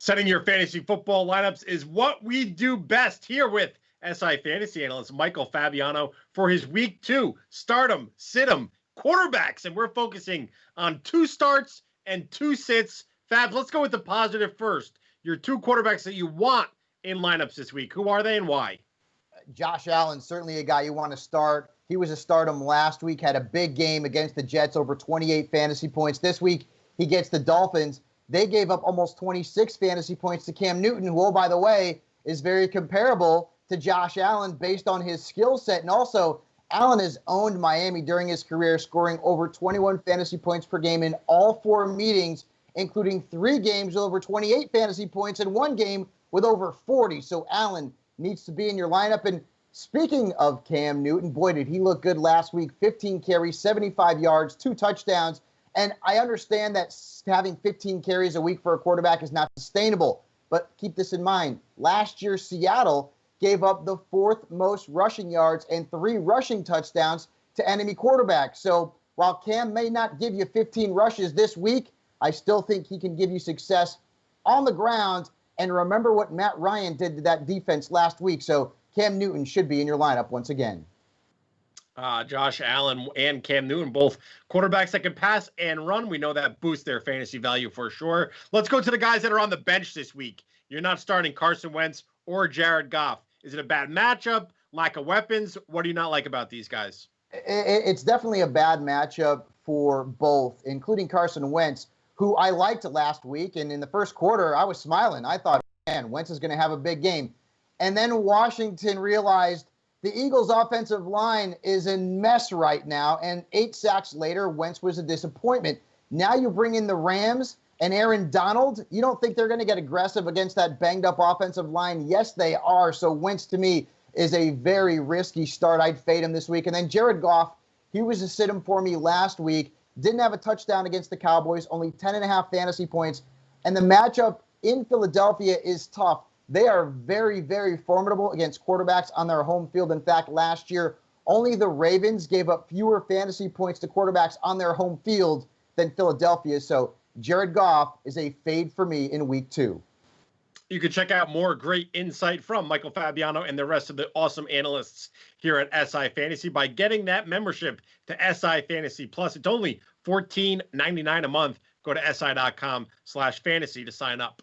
Setting your fantasy football lineups is what we do best here with SI fantasy analyst Michael Fabiano for his week 2 stardom, sit-em, quarterbacks. And we're focusing on 2 starts and 2 sits. Fabs, let's go with the positive first. Your 2 quarterbacks that you want in lineups this week. Who are they and why? Josh Allen, certainly a guy you want to start. He was a stardom last week, had a big game against the Jets, over 28 fantasy points. This week, he gets the Dolphins. They gave up almost 26 fantasy points to Cam Newton, who, oh, by the way, is very comparable to Josh Allen based on his skill set. And also, Allen has owned Miami during his career, scoring over 21 fantasy points per game in all 4 meetings, including 3 games with over 28 fantasy points and 1 game with over 40. So Allen needs to be in your lineup. And speaking of Cam Newton, boy, did he look good last week. 15 carries, 75 yards, 2 touchdowns. And I understand that having 15 carries a week for a quarterback is not sustainable. But keep this in mind. Last year, Seattle gave up the 4th most rushing yards and 3 rushing touchdowns to enemy quarterbacks. So while Cam may not give you 15 rushes this week, I still think he can give you success on the ground. And remember what Matt Ryan did to that defense last week. So Cam Newton should be in your lineup once again. Josh Allen and Cam Newton, both quarterbacks that can pass and run. We know that boosts their fantasy value for sure. Let's go to the guys that are on the bench this week. You're not starting Carson Wentz or Jared Goff. Is it a bad matchup? Lack of weapons? What do you not like about these guys? It's definitely a bad matchup for both, including Carson Wentz, who I liked last week. And in the first quarter, I was smiling. I thought, man, Wentz is going to have a big game. And then Washington realized the Eagles' offensive line is a mess right now, and 8 sacks later, Wentz was a disappointment. Now you bring in the Rams and Aaron Donald. You don't think they're going to get aggressive against that banged-up offensive line? Yes, they are. So Wentz, to me, is a very risky start. I'd fade him this week. And then Jared Goff, he was a sit-em for me last week. Didn't have a touchdown against the Cowboys, only 10.5 fantasy points. And the matchup in Philadelphia is tough. They are very, very formidable against quarterbacks on their home field. In fact, last year, only the Ravens gave up fewer fantasy points to quarterbacks on their home field than Philadelphia. So Jared Goff is a fade for me in week 2. You can check out more great insight from Michael Fabiano and the rest of the awesome analysts here at SI Fantasy by getting that membership to SI Fantasy Plus. It's only $14.99 a month. Go to si.com/fantasy to sign up.